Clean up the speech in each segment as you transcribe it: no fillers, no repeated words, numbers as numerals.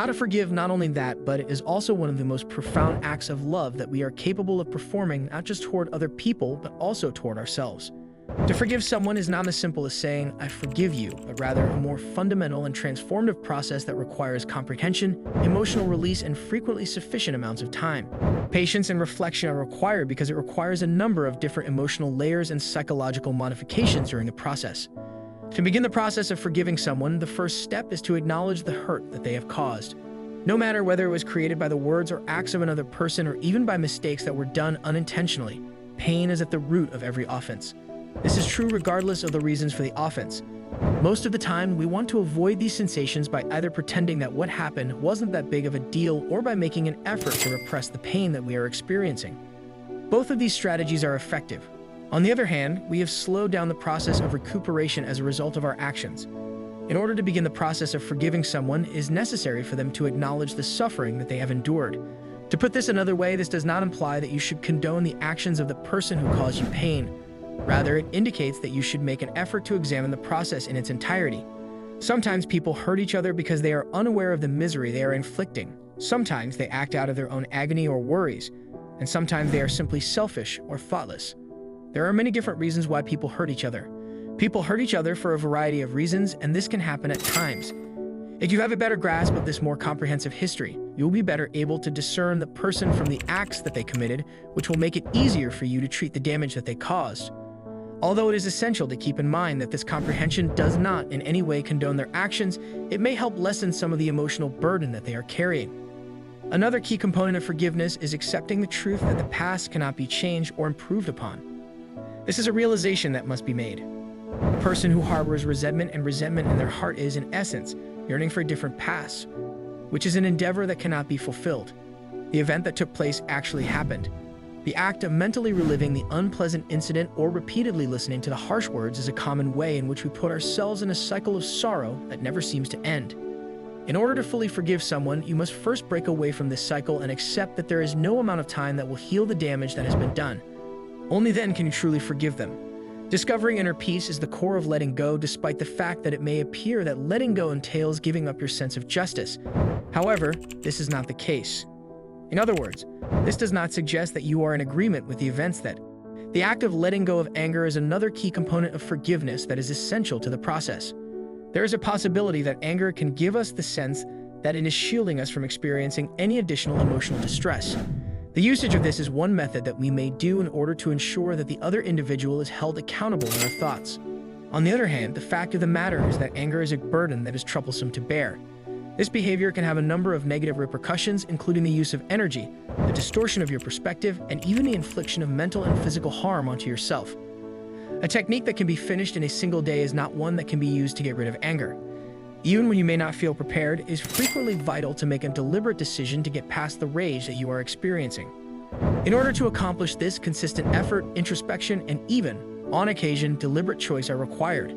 How to forgive, not only that, but it is also one of the most profound acts of love that we are capable of performing, not just toward other people, but also toward ourselves. To forgive someone is not as simple as saying, "I forgive you," but rather a more fundamental and transformative process that requires comprehension, emotional release, and frequently sufficient amounts of time. Patience and reflection are required because it requires a number of different emotional layers and psychological modifications during the process. To begin the process of forgiving someone, the first step is to acknowledge the hurt that they have caused. No matter whether it was created by the words or acts of another person or even by mistakes that were done unintentionally, pain is at the root of every offense. This is true regardless of the reasons for the offense. Most of the time, we want to avoid these sensations by either pretending that what happened wasn't that big of a deal or by making an effort to repress the pain that we are experiencing. Both of these strategies are effective. On the other hand, we have slowed down the process of recuperation as a result of our actions. In order to begin the process of forgiving someone, it is necessary for them to acknowledge the suffering that they have endured. To put this another way, this does not imply that you should condone the actions of the person who caused you pain. Rather, it indicates that you should make an effort to examine the process in its entirety. Sometimes people hurt each other because they are unaware of the misery they are inflicting. Sometimes they act out of their own agony or worries, and sometimes they are simply selfish or thoughtless. There are many different reasons why people hurt each other. People hurt each other for a variety of reasons, and this can happen at times. If you have a better grasp of this more comprehensive history, you will be better able to discern the person from the acts that they committed, which will make it easier for you to treat the damage that they caused. Although it is essential to keep in mind that this comprehension does not in any way condone their actions, it may help lessen some of the emotional burden that they are carrying. Another key component of forgiveness is accepting the truth that the past cannot be changed or improved upon. This is a realization that must be made. A person who harbors resentment in their heart is, in essence, yearning for a different past, which is an endeavor that cannot be fulfilled. The event that took place actually happened. The act of mentally reliving the unpleasant incident or repeatedly listening to the harsh words is a common way in which we put ourselves in a cycle of sorrow that never seems to end. In order to fully forgive someone, you must first break away from this cycle and accept that there is no amount of time that will heal the damage that has been done. Only then can you truly forgive them. Discovering inner peace is the core of letting go, despite the fact that it may appear that letting go entails giving up your sense of justice. However, this is not the case. In other words, this does not suggest that you are in agreement with the events that. The act of letting go of anger is another key component of forgiveness that is essential to the process. There is a possibility that anger can give us the sense that it is shielding us from experiencing any additional emotional distress. The usage of this is one method that we may do in order to ensure that the other individual is held accountable in our thoughts. On the other hand, the fact of the matter is that anger is a burden that is troublesome to bear. This behavior can have a number of negative repercussions, including the use of energy, the distortion of your perspective, and even the infliction of mental and physical harm onto yourself. A technique that can be finished in a single day is not one that can be used to get rid of anger. Even when you may not feel prepared, it is frequently vital to make a deliberate decision to get past the rage that you are experiencing. In order to accomplish this, consistent effort, introspection, and even, on occasion, deliberate choice are required.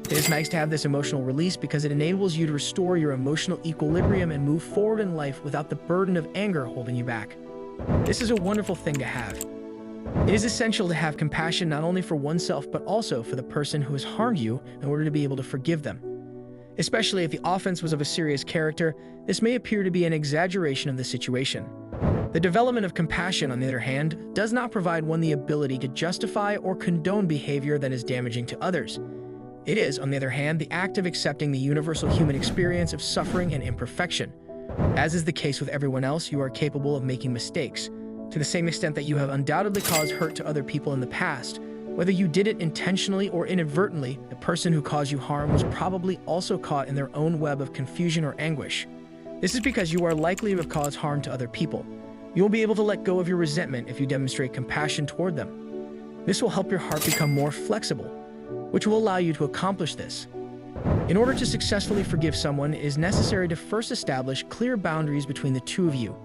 It is nice to have this emotional release because it enables you to restore your emotional equilibrium and move forward in life without the burden of anger holding you back. This is a wonderful thing to have. It is essential to have compassion not only for oneself but also for the person who has harmed you in order to be able to forgive them. Especially if the offense was of a serious character, this may appear to be an exaggeration of the situation. The development of compassion, on the other hand, does not provide one the ability to justify or condone behavior that is damaging to others. It is, on the other hand, the act of accepting the universal human experience of suffering and imperfection. As is the case with everyone else, you are capable of making mistakes. To the same extent that you have undoubtedly caused hurt to other people in the past, whether you did it intentionally or inadvertently, the person who caused you harm was probably also caught in their own web of confusion or anguish. This is because you are likely to have caused harm to other people. You will be able to let go of your resentment if you demonstrate compassion toward them. This will help your heart become more flexible, which will allow you to accomplish this. In order to successfully forgive someone, it is necessary to first establish clear boundaries between the two of you.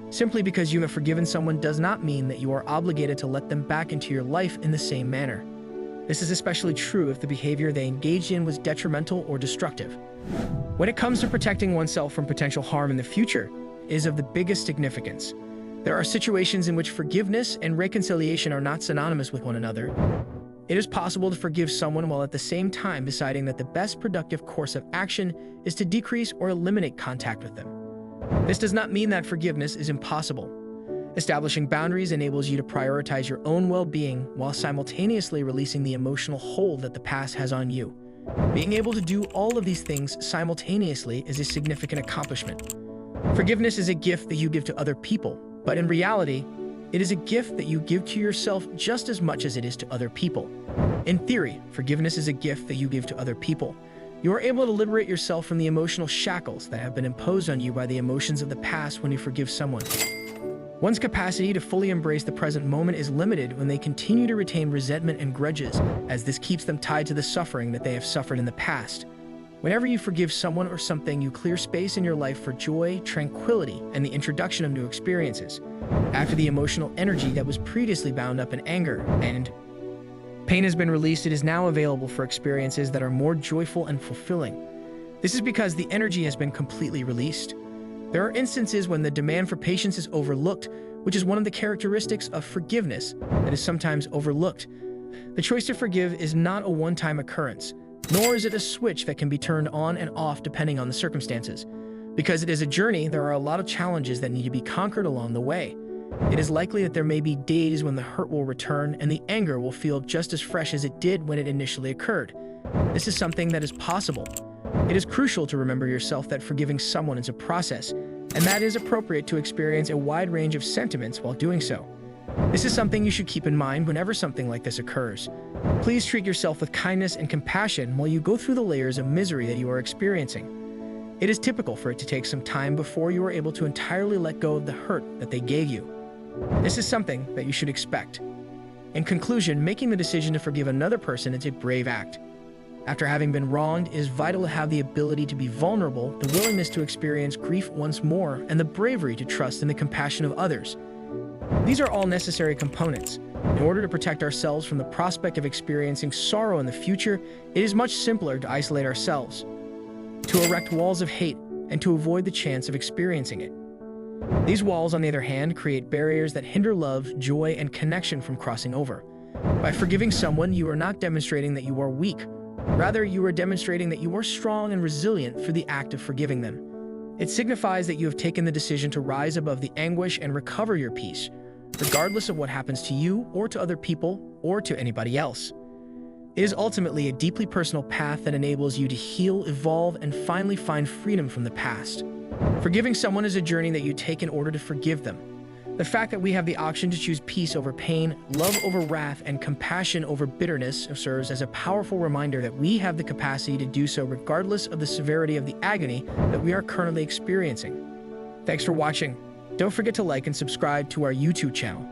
Simply because you have forgiven someone does not mean that you are obligated to let them back into your life in the same manner. This is especially true if the behavior they engaged in was detrimental or destructive. When it comes to protecting oneself from potential harm in the future, it is of the biggest significance. There are situations in which forgiveness and reconciliation are not synonymous with one another. It is possible to forgive someone while at the same time deciding that the best productive course of action is to decrease or eliminate contact with them. This does not mean that forgiveness is impossible. Establishing boundaries enables you to prioritize your own well-being while simultaneously releasing the emotional hold that the past has on you. Being able to do all of these things simultaneously is a significant accomplishment. Forgiveness is a gift that you give to other people, but in reality, it is a gift that you give to yourself just as much as it is to other people. In theory, forgiveness is a gift that you give to other people. You are able to liberate yourself from the emotional shackles that have been imposed on you by the emotions of the past when you forgive someone. One's capacity to fully embrace the present moment is limited when they continue to retain resentment and grudges, as this keeps them tied to the suffering that they have suffered in the past. Whenever you forgive someone or something, you clear space in your life for joy, tranquility, and the introduction of new experiences. After the emotional energy that was previously bound up in anger and pain has been released, it is now available for experiences that are more joyful and fulfilling. This is because the energy has been completely released. There are instances when the demand for patience is overlooked, which is one of the characteristics of forgiveness that is sometimes overlooked. The choice to forgive is not a one-time occurrence, nor is it a switch that can be turned on and off depending on the circumstances. Because it is a journey, there are a lot of challenges that need to be conquered along the way. It is likely that there may be days when the hurt will return and the anger will feel just as fresh as it did when it initially occurred. This is something that is possible. It is crucial to remember yourself that forgiving someone is a process, and that it is appropriate to experience a wide range of sentiments while doing so. This is something you should keep in mind whenever something like this occurs. Please treat yourself with kindness and compassion while you go through the layers of misery that you are experiencing. It is typical for it to take some time before you are able to entirely let go of the hurt that they gave you. This is something that you should expect. In conclusion, making the decision to forgive another person is a brave act. After having been wronged, it is vital to have the ability to be vulnerable, the willingness to experience grief once more, and the bravery to trust in the compassion of others. These are all necessary components. In order to protect ourselves from the prospect of experiencing sorrow in the future, it is much simpler to isolate ourselves, to erect walls of hate, and to avoid the chance of experiencing it. These walls, on the other hand, create barriers that hinder love, joy, and connection from crossing over. By forgiving someone, you are not demonstrating that you are weak. Rather, you are demonstrating that you are strong and resilient through the act of forgiving them. It signifies that you have taken the decision to rise above the anguish and recover your peace, regardless of what happens to you or to other people or to anybody else. It is ultimately a deeply personal path that enables you to heal, evolve, and finally find freedom from the past. Forgiving someone is a journey that you take in order to forgive them. The fact that we have the option to choose peace over pain, love over wrath, and compassion over bitterness serves as a powerful reminder that we have the capacity to do so regardless of the severity of the agony that we are currently experiencing. Thanks for watching. Don't forget to like and subscribe to our YouTube channel.